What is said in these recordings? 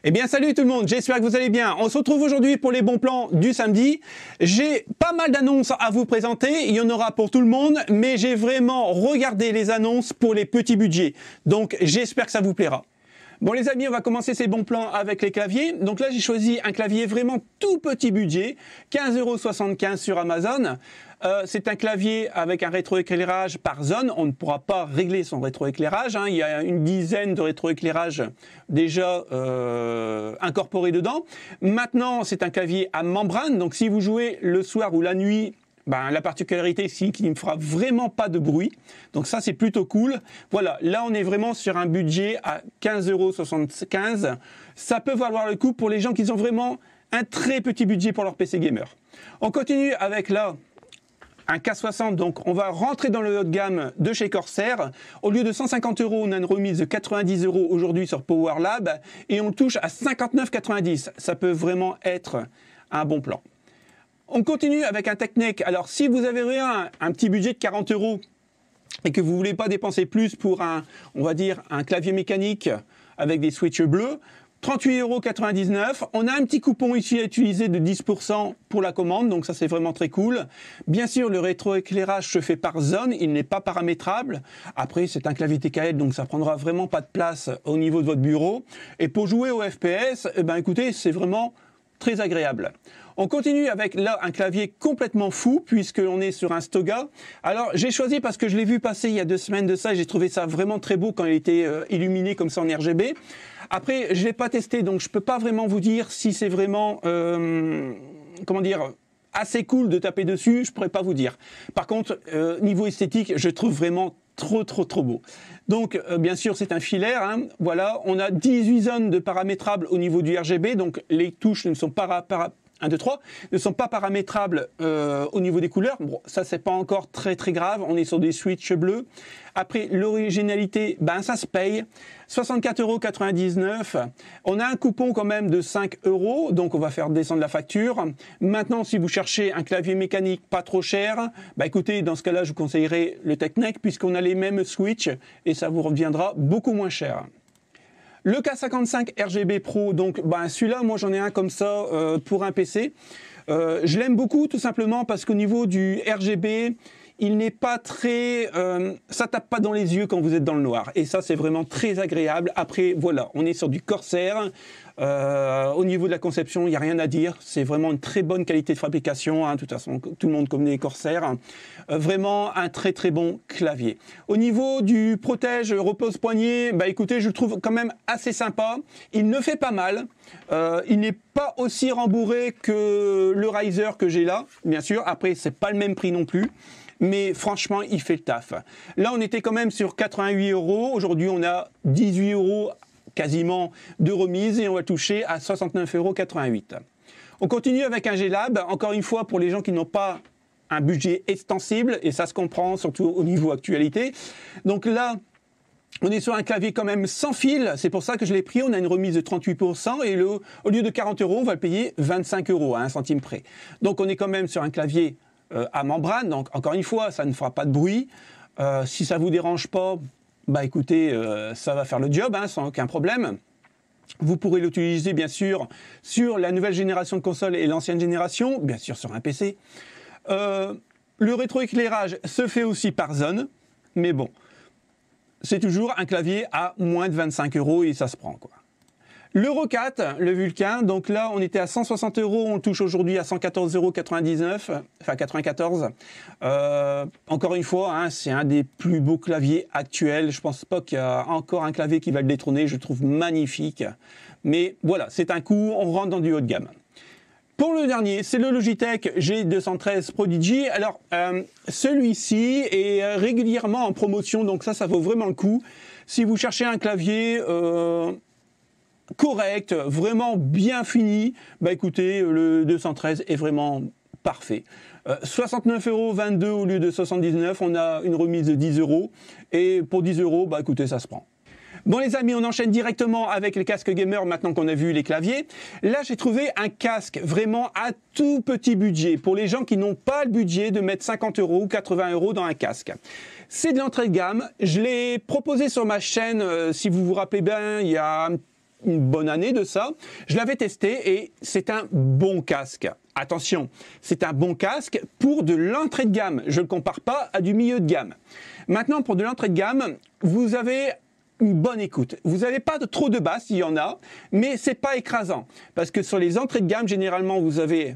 Eh bien salut tout le monde, j'espère que vous allez bien. On se retrouve aujourd'hui pour les bons plans du samedi. J'ai pas mal d'annonces à vous présenter, il y en aura pour tout le monde, mais j'ai vraiment regardé les annonces pour les petits budgets. Donc j'espère que ça vous plaira. Bon les amis, on va commencer ces bons plans avec les claviers. Donc là j'ai choisi un clavier vraiment tout petit budget, 15,75 € sur Amazon. C'est un clavier avec un rétroéclairage par zone. On ne pourra pas régler son rétroéclairage, hein. Il y a une dizaine de rétroéclairages déjà incorporés dedans. Maintenant, c'est un clavier à membrane. Donc, si vous jouez le soir ou la nuit, la particularité, c'est qu'il ne fera vraiment pas de bruit. Donc ça, c'est plutôt cool. Voilà, là, on est vraiment sur un budget à 15,75 €. Ça peut valoir le coup pour les gens qui ont vraiment un très petit budget pour leur PC gamer. On continue avec là un K60, donc on va rentrer dans le haut de gamme de chez Corsair. Au lieu de 150 €, on a une remise de 90 € aujourd'hui sur PowerLab et on touche à 59,90 €. Ça peut vraiment être un bon plan. On continue avec un Technic. Alors si vous avez un petit budget de 40 € et que vous voulez pas dépenser plus pour on va dire un clavier mécanique avec des switches bleus, 38,99 €. On a un petit coupon ici à utiliser de 10% pour la commande, donc ça c'est vraiment très cool. Bien sûr, le rétroéclairage se fait par zone, il n'est pas paramétrable. Après, c'est un clavier TKL, donc ça prendra vraiment pas de place au niveau de votre bureau. Et pour jouer au FPS, écoutez, c'est vraiment très agréable. On continue avec là un clavier complètement fou puisque l'on est sur un Stoga. Alors j'ai choisi parce que je l'ai vu passer il y a 2 semaines de ça et j'ai trouvé ça vraiment très beau quand il était illuminé comme ça en RGB. Après je l'ai pas testé donc je peux pas vraiment vous dire si c'est vraiment comment dire assez cool de taper dessus, je pourrais pas vous dire. Par contre niveau esthétique je trouve vraiment trop beau. Donc bien sûr c'est un filaire, hein. Voilà, on a 18 zones de paramétrables au niveau du RGB, donc les touches ne sont pas 1, 2, 3, ne sont pas paramétrables au niveau des couleurs. Bon, ça c'est pas encore très grave, on est sur des switches bleus. Après l'originalité, ça se paye. 64,99 €. On a un coupon quand même de 5 €, donc on va faire descendre la facture. Maintenant, si vous cherchez un clavier mécanique pas trop cher, écoutez, dans ce cas-là, je vous conseillerais le Technic puisqu'on a les mêmes switches et ça vous reviendra beaucoup moins cher. Le K55 RGB Pro, donc celui-là, moi j'en ai un comme ça pour un PC. Je l'aime beaucoup tout simplement parce qu'au niveau du RGB, il n'est pas très... ça tape pas dans les yeux quand vous êtes dans le noir. Et ça, c'est vraiment très agréable. Après, voilà, on est sur du Corsair. Au niveau de la conception, il n'y a rien à dire. C'est vraiment une très bonne qualité de fabrication. Hein. De toute façon, tout le monde connaît les Corsair. Vraiment un très bon clavier. Au niveau du protège repose-poignet, écoutez, je le trouve quand même assez sympa. Il ne fait pas mal. Il n'est pas aussi rembourré que le Riser que j'ai là, bien sûr. Après, c'est pas le même prix non plus. Mais franchement, il fait le taf. Là, on était quand même sur 88 €. Aujourd'hui, on a 18 € quasiment de remise et on va toucher à 69,88 €. On continue avec un G-Lab. Encore une fois, pour les gens qui n'ont pas un budget extensible, et ça se comprend surtout au niveau actualité. Donc là, on est sur un clavier quand même sans fil, c'est pour ça que je l'ai pris, on a une remise de 38% et au lieu de 40 €, on va le payer 25 € à 1 centime près. Donc on est quand même sur un clavier à membrane, donc encore une fois, ça ne fera pas de bruit. Si ça vous dérange pas, écoutez, ça va faire le job, hein, sans aucun problème. Vous pourrez l'utiliser bien sûr sur la nouvelle génération de consoles et l'ancienne génération, bien sûr sur un PC. Le rétroéclairage se fait aussi par zone, mais bon, c'est toujours un clavier à moins de 25 € et ça se prend quoi. L'Euro 4, le Vulcain, donc là on était à 160 €, on le touche aujourd'hui à 114,99 €, enfin 94. Encore une fois, hein, c'est un des plus beaux claviers actuels. Je pense pas qu'il y a encore un clavier qui va le détrôner, je le trouve magnifique. Mais voilà, c'est un coup, on rentre dans du haut de gamme. Pour le dernier, c'est le Logitech G213 Prodigy. Alors, celui-ci est régulièrement en promotion, donc ça vaut vraiment le coup. Si vous cherchez un clavier correct, vraiment bien fini, écoutez, le 213 est vraiment parfait. 69,22 € au lieu de 79, on a une remise de 10 €. Et pour 10 €, écoutez, ça se prend. Bon les amis, on enchaîne directement avec les casques gamer maintenant qu'on a vu les claviers. Là, j'ai trouvé un casque vraiment à tout petit budget pour les gens qui n'ont pas le budget de mettre 50 € ou 80 € dans un casque. C'est de l'entrée de gamme. Je l'ai proposé sur ma chaîne, si vous vous rappelez bien, il y a une bonne année de ça. Je l'avais testé et c'est un bon casque. Attention, c'est un bon casque pour de l'entrée de gamme. Je ne le compare pas à du milieu de gamme. Maintenant, pour de l'entrée de gamme, vous avez une bonne écoute. Vous n'avez pas trop de basses, il y en a, mais c'est pas écrasant. Parce que sur les entrées de gamme, généralement, vous avez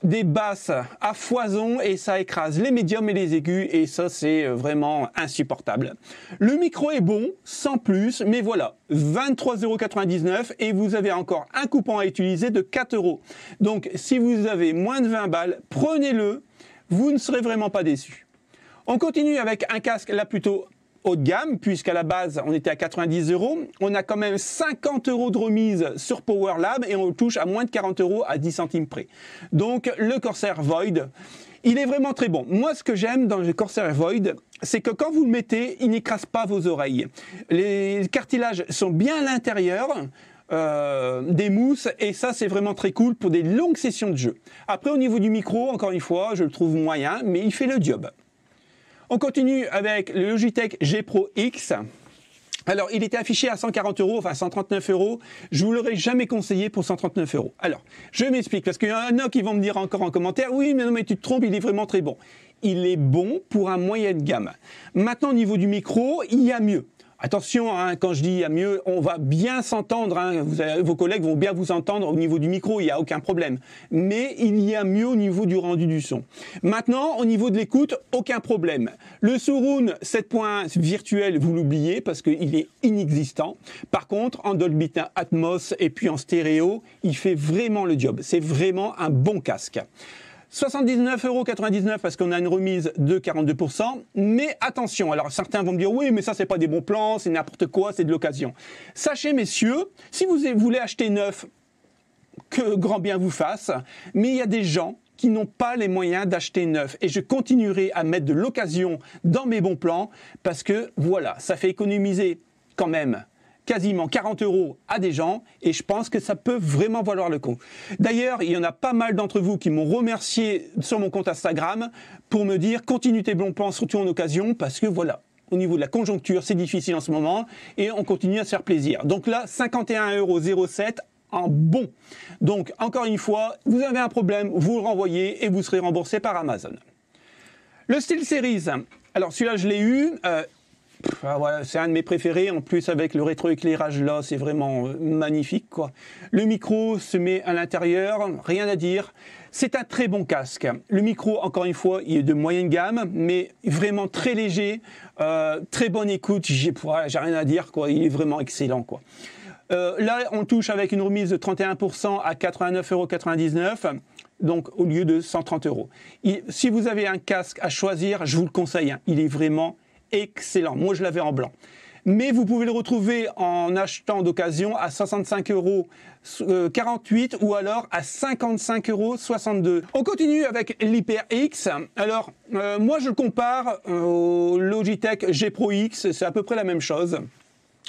des basses à foison et ça écrase les médiums et les aigus et ça c'est vraiment insupportable. Le micro est bon, sans plus, mais voilà, 23,99 € et vous avez encore un coupon à utiliser de 4 €. Donc si vous avez moins de 20 balles, prenez-le, vous ne serez vraiment pas déçus. On continue avec un casque là plutôt haut de gamme, puisqu'à la base, on était à 90 €. On a quand même 50 € de remise sur PowerLab et on le touche à moins de 40 € à 10 centimes près. Donc, le Corsair Void, il est vraiment très bon. Moi, ce que j'aime dans le Corsair Void, c'est que quand vous le mettez, il n'écrase pas vos oreilles. Les cartilages sont bien à l'intérieur. Des mousses et ça c'est vraiment très cool pour des longues sessions de jeu. Après au niveau du micro, encore une fois, je le trouve moyen, mais il fait le job. On continue avec le Logitech G Pro X. Alors, il était affiché à 140 €, enfin 139 €. Je vous l'aurais jamais conseillé pour 139 €. Alors, je m'explique, parce qu'il y en a qui vont me dire encore en commentaire, oui, mais non, mais tu te trompes, il est vraiment très bon. Il est bon pour un moyen de gamme. Maintenant, au niveau du micro, il y a mieux. Attention, hein, quand je dis il y a mieux, on va bien s'entendre, hein, vos collègues vont bien vous entendre au niveau du micro, il n'y a aucun problème. Mais il y a mieux au niveau du rendu du son. Maintenant, au niveau de l'écoute, aucun problème. Le Surround 7 points virtuel, vous l'oubliez parce qu'il est inexistant. Par contre, en Dolby Atmos et puis en stéréo, il fait vraiment le job. C'est vraiment un bon casque. 79,99 € parce qu'on a une remise de 42%. Mais attention, alors certains vont me dire, oui, mais ça, c'est pas des bons plans, c'est n'importe quoi, c'est de l'occasion. Sachez, messieurs, si vous voulez acheter neuf, que grand bien vous fasse, mais il y a des gens qui n'ont pas les moyens d'acheter neuf. Et je continuerai à mettre de l'occasion dans mes bons plans parce que, voilà, ça fait économiser quand même quasiment 40 € à des gens et je pense que ça peut vraiment valoir le coup. D'ailleurs, il y en a pas mal d'entre vous qui m'ont remercié sur mon compte Instagram pour me dire continue tes bons plans, surtout en occasion, parce que voilà, au niveau de la conjoncture, c'est difficile en ce moment et on continue à se faire plaisir. Donc là, 51,07 € en bon. Donc, encore une fois, vous avez un problème, vous le renvoyez et vous serez remboursé par Amazon. Le SteelSeries, alors celui-là, je l'ai eu. Voilà, c'est un de mes préférés, en plus avec le rétroéclairage là, c'est vraiment magnifique quoi. Le micro se met à l'intérieur, rien à dire. C'est un très bon casque. Le micro, encore une fois, il est de moyenne gamme, mais vraiment très léger, très bonne écoute, j'ai rien à dire quoi, il est vraiment excellent quoi. Là, on touche avec une remise de 31% à 89,99 €. Donc, au lieu de 130 €. Si vous avez un casque à choisir, je vous le conseille, hein, il est vraiment excellent. Moi, je l'avais en blanc. Mais vous pouvez le retrouver en achetant d'occasion à 65,48 € ou alors à 55,62 €. On continue avec l'HyperX. Alors, moi, je le compare au Logitech G Pro X. C'est à peu près la même chose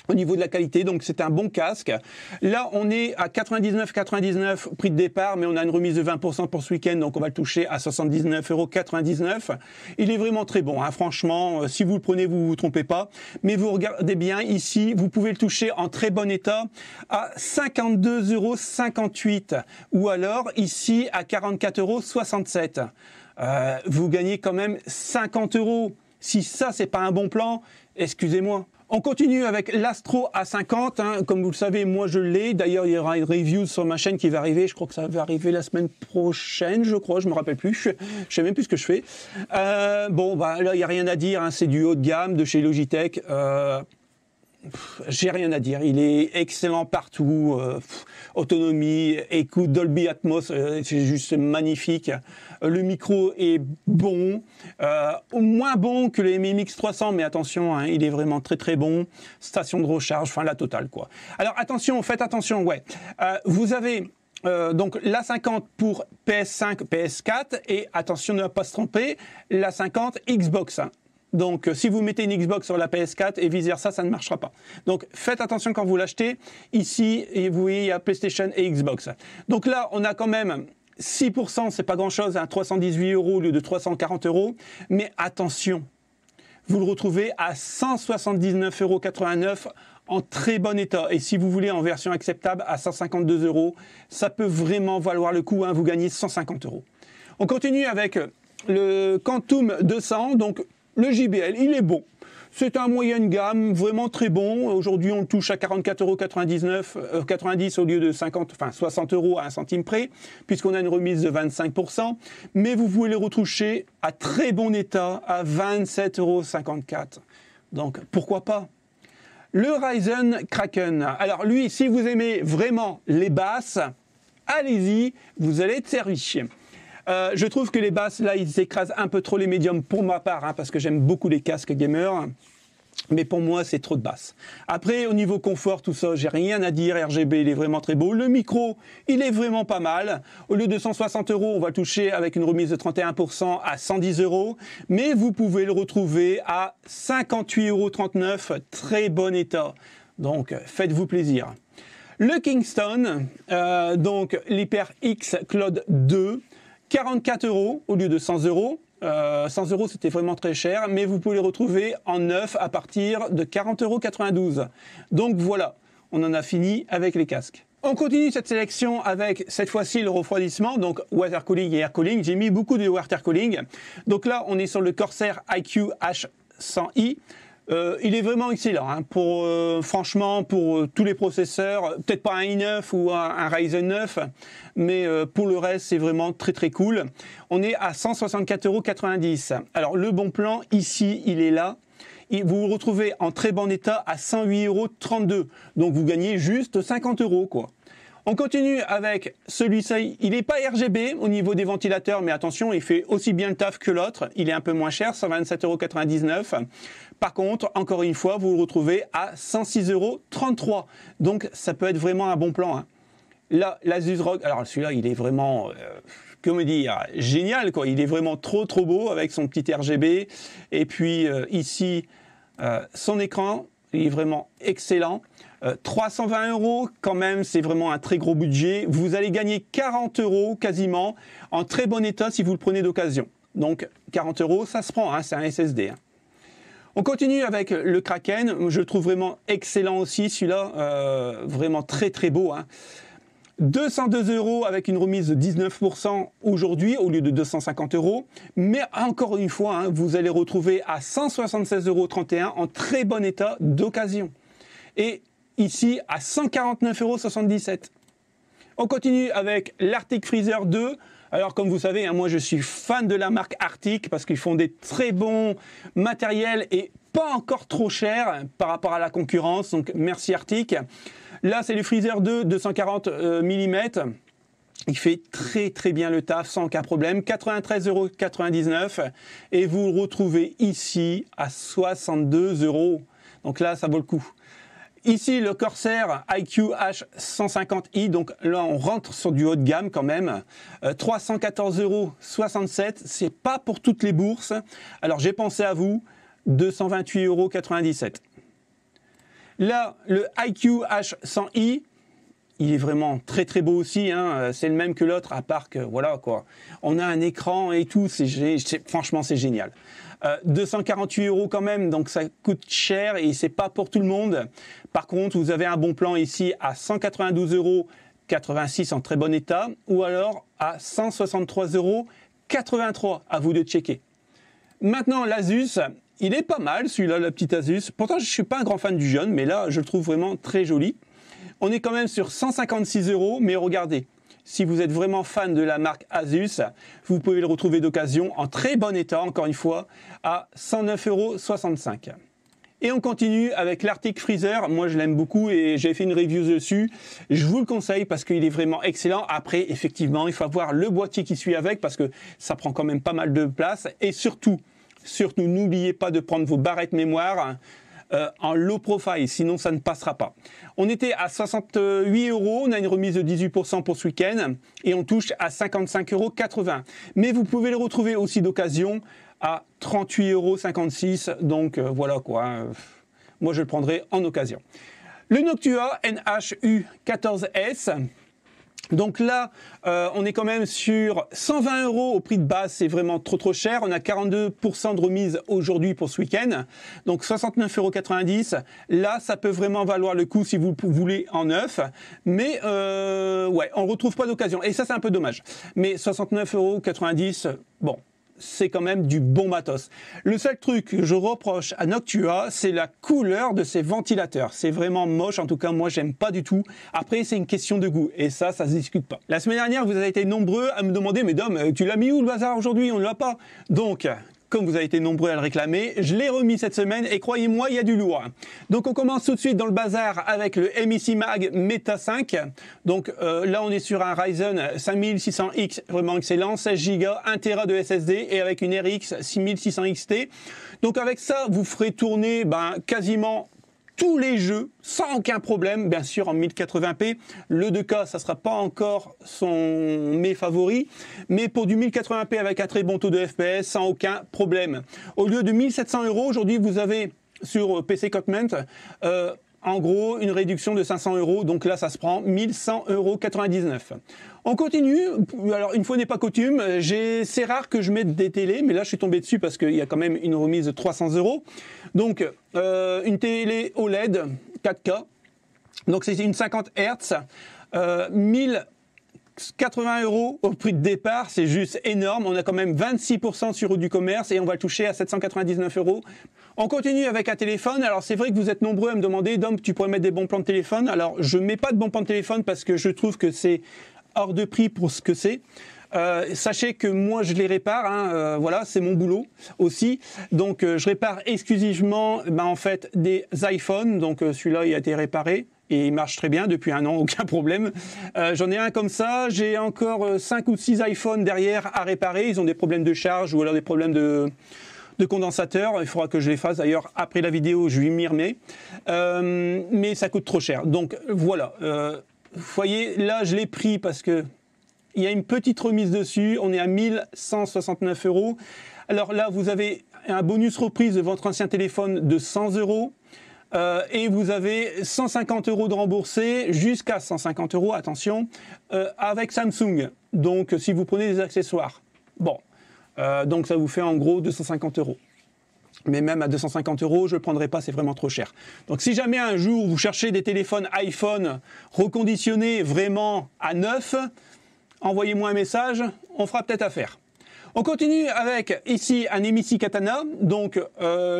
au niveau de la qualité, donc c'est un bon casque. Là, on est à 99,99 € prix de départ, mais on a une remise de 20% pour ce week-end, donc on va le toucher à 79,99 €. Il est vraiment très bon, hein. Franchement, si vous le prenez, vous vous trompez pas. Mais vous regardez bien ici, vous pouvez le toucher en très bon état à 52,58 € ou alors ici à 44,67 €. Vous gagnez quand même 50 €. Si ça, c'est pas un bon plan, excusez-moi. On continue avec l'Astro A50, hein. Comme vous le savez, moi je l'ai. D'ailleurs, il y aura une review sur ma chaîne qui va arriver. Je crois que ça va arriver la semaine prochaine, je crois. Je me rappelle plus. Je sais même plus ce que je fais. Bon, bah là, il n'y a rien à dire, hein. C'est du haut de gamme de chez Logitech. J'ai rien à dire. Il est excellent partout. Autonomie, écoute, Dolby Atmos, c'est juste magnifique. Le micro est bon, moins bon que le MMX 300, mais attention, hein, il est vraiment très très bon. Station de recharge, enfin la totale quoi. Alors attention, faites attention, ouais. Vous avez donc l'A50 pour PS5, PS4 et attention ne pas se tromper, l'A50 Xbox. Donc, si vous mettez une Xbox sur la PS4 et vice-versa, ça ne marchera pas. Donc, faites attention quand vous l'achetez. Ici, vous voyez, il y a PlayStation et Xbox. Donc là, on a quand même 6%, c'est pas grand-chose, hein, 318 € au lieu de 340 €. Mais attention, vous le retrouvez à 179,89 € en très bon état. Et si vous voulez en version acceptable à 152 €, ça peut vraiment valoir le coup, hein, vous gagnez 150 €. On continue avec le Quantum 200, donc le JBL, il est bon. C'est un moyenne gamme, vraiment très bon. Aujourd'hui, on le touche à 44,90 € au lieu de 60 € à 1 centime près, puisqu'on a une remise de 25%. Mais vous pouvez le retoucher à très bon état à 27,54 €. Donc, pourquoi pas? Le Ryzen Kraken. Alors lui, si vous aimez vraiment les basses, allez-y, vous allez être servi. Je trouve que les basses, là, ils écrasent un peu trop les médiums pour ma part, hein, parce que j'aime beaucoup les casques gamer. Mais pour moi, c'est trop de basses. Après, au niveau confort, tout ça, j'ai rien à dire. RGB, il est vraiment très beau. Le micro, il est vraiment pas mal. Au lieu de 160 €, on va le toucher avec une remise de 31% à 110 €. Mais vous pouvez le retrouver à 58,39 €. Très bon état. Donc, faites-vous plaisir. Le Kingston, donc l'HyperX Cloud 2, 44 € au lieu de 100 €. 100 €, c'était vraiment très cher, mais vous pouvez les retrouver en neuf à partir de 40,92 €. Donc voilà, on en a fini avec les casques. On continue cette sélection avec cette fois-ci le refroidissement, donc water cooling et air cooling. J'ai mis beaucoup de water cooling. Donc là, on est sur le Corsair iQOO H100i. Il est vraiment excellent, hein, franchement, pour tous les processeurs, peut-être pas un i9 ou un Ryzen 9, mais pour le reste, c'est vraiment très très cool. On est à 164,90 €. Alors le bon plan, ici, il est là. Vous le retrouvez en très bon état à 108,32 €. Donc vous gagnez juste 50 € quoi. On continue avec celui-ci, il n'est pas RGB au niveau des ventilateurs, mais attention, il fait aussi bien le taf que l'autre. Il est un peu moins cher, 127,99 €. Par contre, encore une fois, vous le retrouvez à 106,33 €. Donc ça peut être vraiment un bon plan, hein. Là, l'Asus ROG, alors celui-là, il est vraiment, comment dire, génial, quoi. Il est vraiment trop trop beau avec son petit RGB. Et puis ici, son écran, il est vraiment excellent. 320 € quand même, c'est vraiment un très gros budget. Vous allez gagner 40 € quasiment en très bon état si vous le prenez d'occasion. Donc 40 €, ça se prend, hein, c'est un SSD. Hein. On continue avec le Kraken. Je le trouve vraiment excellent aussi, celui-là, vraiment très très beau. Hein. 202 € avec une remise de 19% aujourd'hui au lieu de 250 €. Mais encore une fois, hein, vous allez retrouver à 176,31 € en très bon état d'occasion. Et ici à 149,77 €. On continue avec l'Arctic Freezer 2. Alors comme vous savez, hein, moi je suis fan de la marque Arctic parce qu'ils font des très bons matériels et pas encore trop chers par rapport à la concurrence. Donc merci Arctic. Là c'est le Freezer 2 240 mm. Il fait très très bien le taf sans aucun problème. 93,99 € et vous le retrouvez ici à 62 €. Donc là ça vaut le coup. Ici, le Corsair iQOO H150i, donc là, on rentre sur du haut de gamme quand même. 314,67 €, c'est pas pour toutes les bourses. Alors, j'ai pensé à vous, 228,97 €. Là, le iQOO H100i, il est vraiment très très beau aussi, hein. C'est le même que l'autre, à part que, voilà quoi, on a un écran et tout, franchement, c'est génial. 248 € quand même, donc ça coûte cher et c'est pas pour tout le monde. Par contre, vous avez un bon plan ici à 192,86 € en très bon état, ou alors à 163,83 €, à vous de checker. Maintenant, l'Asus, il est pas mal celui-là, le petit Asus. Pourtant, je suis pas un grand fan du jaune, mais là, je le trouve vraiment très joli. On est quand même sur 156 €, mais regardez, si vous êtes vraiment fan de la marque Asus, vous pouvez le retrouver d'occasion en très bon état, encore une fois, à 109,65 €. Et on continue avec l'Arctic Freezer. Moi, je l'aime beaucoup et j'ai fait une review dessus. Je vous le conseille parce qu'il est vraiment excellent. Après, effectivement, il faut avoir le boîtier qui suit avec parce que ça prend quand même pas mal de place. Et surtout, n'oubliez pas de prendre vos barrettes mémoire en low profile, sinon ça ne passera pas. On était à 68 €, on a une remise de 18% pour ce week-end et on touche à 55,80 €. Mais vous pouvez le retrouver aussi d'occasion à 38,56 €, donc voilà quoi. Moi je le prendrai en occasion. Le Noctua NH-U14S. Donc là, on est quand même sur 120 € au prix de base, c'est vraiment trop cher. On a 42% de remise aujourd'hui pour ce week-end, donc 69,90 €. Là, ça peut vraiment valoir le coup si vous voulez en neuf, mais ouais, on retrouve pas d'occasion. Et ça, c'est un peu dommage. Mais 69,90 €, bon, c'est quand même du bon matos. Le seul truc que je reproche à Noctua, c'est la couleur de ces ventilateurs. C'est vraiment moche, en tout cas moi j'aime pas du tout. Après c'est une question de goût et ça se discute pas. La semaine dernière vous avez été nombreux à me demander, mais Dom, tu l'as mis où le bazar aujourd'hui? On ne l'a pas. Donc, comme vous avez été nombreux à le réclamer, je l'ai remis cette semaine et croyez-moi, il y a du lourd. Donc on commence tout de suite dans le bazar avec le MIC Mag Meta 5. Donc là on est sur un Ryzen 5600X, vraiment excellent, 16 Go, 1 Tera de SSD et avec une RX 6600 XT. Donc avec ça, vous ferez tourner quasiment tous les jeux sans aucun problème, bien sûr en 1080p. Le 2K, ça sera pas encore mes favoris, mais pour du 1080p avec un très bon taux de FPS, sans aucun problème. Au lieu de 1700 € aujourd'hui, vous avez sur PC Comment en gros une réduction de 500 €, donc là ça se prend 1100,99 €. On continue, alors une fois n'est pas coutume, c'est rare que je mette des télés, mais là je suis tombé dessus parce qu'il y a quand même une remise de 300 €. Donc une télé OLED 4K, donc c'est une 50 Hz, 1080 € au prix de départ, c'est juste énorme. On a quand même 26% sur du commerce et on va le toucher à 799 €. On continue avec un téléphone. Alors c'est vrai que vous êtes nombreux à me demander, Dom, tu pourrais mettre des bons plans de téléphone. Alors je mets pas de bons plans de téléphone parce que je trouve que c'est hors de prix pour ce que c'est. Sachez que moi je les répare, voilà, c'est mon boulot aussi. Donc je répare exclusivement en fait des iPhones. Donc celui-là il a été réparé et il marche très bien depuis 1 an, aucun problème. J'en ai un comme ça, j'ai encore 5 ou 6 iPhones derrière à réparer. Ils ont des problèmes de charge ou alors des problèmes de condensateur. Il faudra que je les fasse d'ailleurs après la vidéo, je lui m'y remets. Mais ça coûte trop cher. Donc voilà, vous voyez, là je l'ai pris parce que il y a une petite remise dessus, on est à 1169 €. Alors là, vous avez un bonus reprise de votre ancien téléphone de 100 € et vous avez 150 € de remboursé, jusqu'à 150 €, attention, avec Samsung. Donc si vous prenez des accessoires. Bon, donc ça vous fait en gros 250 €. Mais même à 250 €, je ne le prendrai pas, c'est vraiment trop cher. Donc si jamais un jour vous cherchez des téléphones iPhone reconditionnés vraiment à neuf, envoyez-moi un message, on fera peut-être affaire. On continue avec ici un MIC Katana. Donc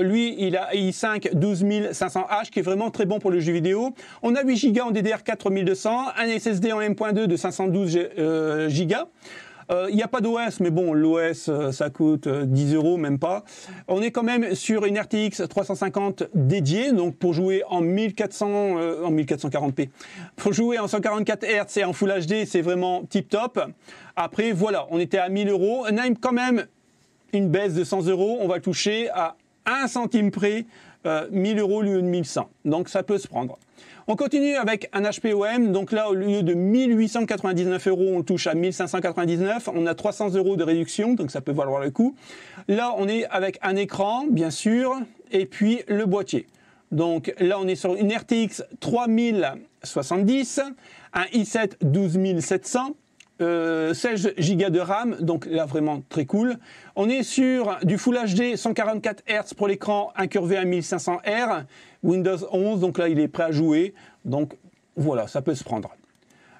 lui, il a i5 12500H qui est vraiment très bon pour le jeu vidéo. On a 8 Go en DDR4 3200, un SSD en M.2 de 512 Go. Il n'y a pas d'OS, mais bon, l'OS, ça coûte 10 €, même pas. On est quand même sur une RTX 350 dédiée, donc pour jouer en 1440p. Pour jouer en 144 Hz et en Full HD, c'est vraiment tip top. Après, voilà, on était à 1000 €. On a quand même une baisse de 100 €. On va le toucher à 1 centime près, 1000 € au lieu de 1100. Donc ça peut se prendre. On continue avec un HPOM, donc là au lieu de 1899 €, on touche à 1599, on a 300 € de réduction, donc ça peut valoir le coup. Là on est avec un écran, bien sûr, et puis le boîtier. Donc là on est sur une RTX 3070, un i7 12700, 16 Go de RAM, donc là vraiment très cool. On est sur du Full HD 144 Hz pour l'écran, incurvé à 1500R, Windows 11, donc là il est prêt à jouer, donc voilà, ça peut se prendre.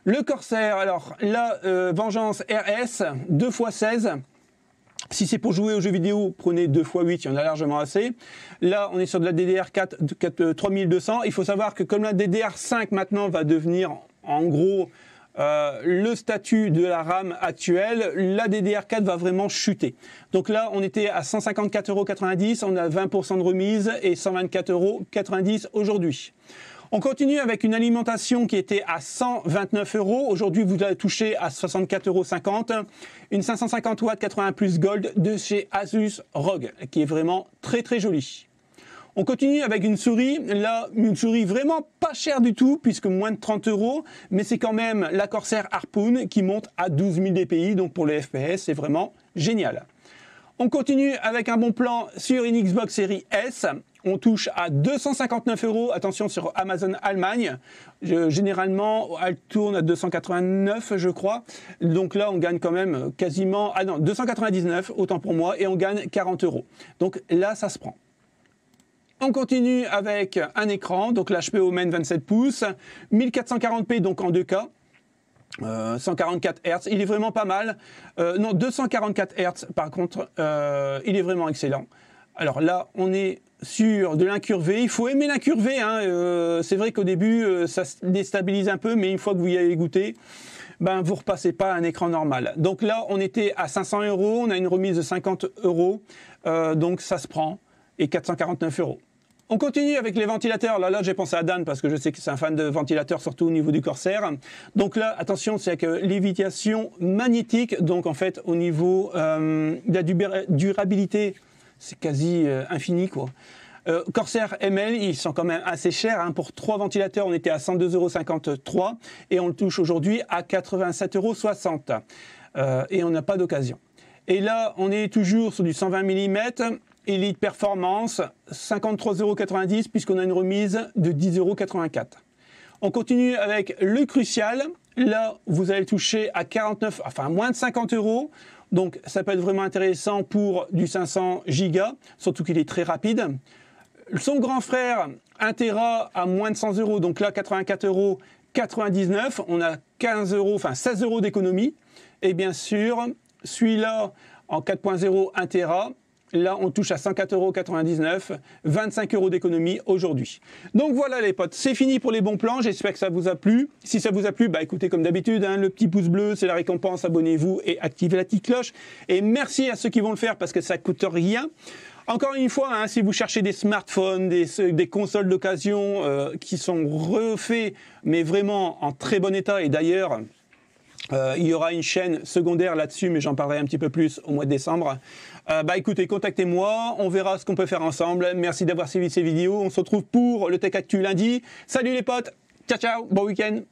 Le Corsair, alors là, Vengeance RS, 2x16. Si c'est pour jouer aux jeux vidéo, prenez 2x8, il y en a largement assez. Là, on est sur de la DDR4 3200. Il faut savoir que comme la DDR5 maintenant va devenir en gros le statut de la RAM actuelle, la DDR4 va vraiment chuter. Donc là, on était à 154,90 €, on a 20% de remise et 124,90 € aujourd'hui. On continue avec une alimentation qui était à 129 €. Aujourd'hui, vous la touchez à 64,50 €. Une 550 watts 80+ Gold de chez Asus ROG, qui est vraiment très très jolie. On continue avec une souris, là une souris vraiment pas chère du tout puisque moins de 30 €, mais c'est quand même la Corsair Harpoon qui monte à 12 000 dpi, donc pour les FPS c'est vraiment génial. On continue avec un bon plan sur une Xbox Series S. on touche à 259 €. Attention, sur Amazon Allemagne, généralement, elle tourne à 289, je crois. Donc là, on gagne quand même quasiment... Ah non, 299, autant pour moi, et on gagne 40 €. Donc là, ça se prend. On continue avec un écran, donc l'HP Omen 27 pouces, 1440p, donc en 2K. 144 Hz, il est vraiment pas mal. Non, 244 Hz, par contre, il est vraiment excellent. Alors là, on est sur de l'incurvé. Il faut aimer l'incurvé. Hein. C'est vrai qu'au début, ça se déstabilise un peu, mais une fois que vous y avez goûté, ben, vous repassez pas à un écran normal. Donc là, on était à 500 €. On a une remise de 50 €. Donc ça se prend. Et 449 €. On continue avec les ventilateurs. Là, j'ai pensé à Dan parce que je sais que c'est un fan de ventilateurs, surtout au niveau du Corsair. Donc là, attention, c'est avec lévitation magnétique. Donc en fait, au niveau de la durabilité, c'est quasi infini, quoi. Corsair ML, ils sont quand même assez chers. Hein. Pour 3 ventilateurs, on était à 102,53 € et on le touche aujourd'hui à 87,60 €. Et on n'a pas d'occasion. Et là, on est toujours sur du 120 mm. Elite Performance, 53,90 € puisqu'on a une remise de 10,84 €. On continue avec le Crucial. Là, vous allez toucher à 49, enfin moins de 50 €. Donc, ça peut être vraiment intéressant pour du 500 Go, surtout qu'il est très rapide. Son grand frère, 1 Tera à moins de 100 €. Donc là, 84,99 €. On a 15 €, enfin 16 € d'économie. Et bien sûr, celui-là en 4.0, 1 Tera. Là, on touche à 104,99 €, 25 € d'économie aujourd'hui. Donc voilà les potes, c'est fini pour les bons plans, j'espère que ça vous a plu. Si ça vous a plu, bah écoutez comme d'habitude, hein, le petit pouce bleu, c'est la récompense, abonnez-vous et activez la petite cloche. Et merci à ceux qui vont le faire parce que ça coûte rien. Encore une fois, hein, si vous cherchez des smartphones, des consoles d'occasion qui sont refaits, mais vraiment en très bon état, et d'ailleurs... il y aura une chaîne secondaire là-dessus, mais j'en parlerai un petit peu plus au mois de décembre. Bah écoutez, contactez-moi, on verra ce qu'on peut faire ensemble. Merci d'avoir suivi ces vidéos. On se retrouve pour le Tech Actu lundi. Salut les potes, ciao ciao, bon week-end.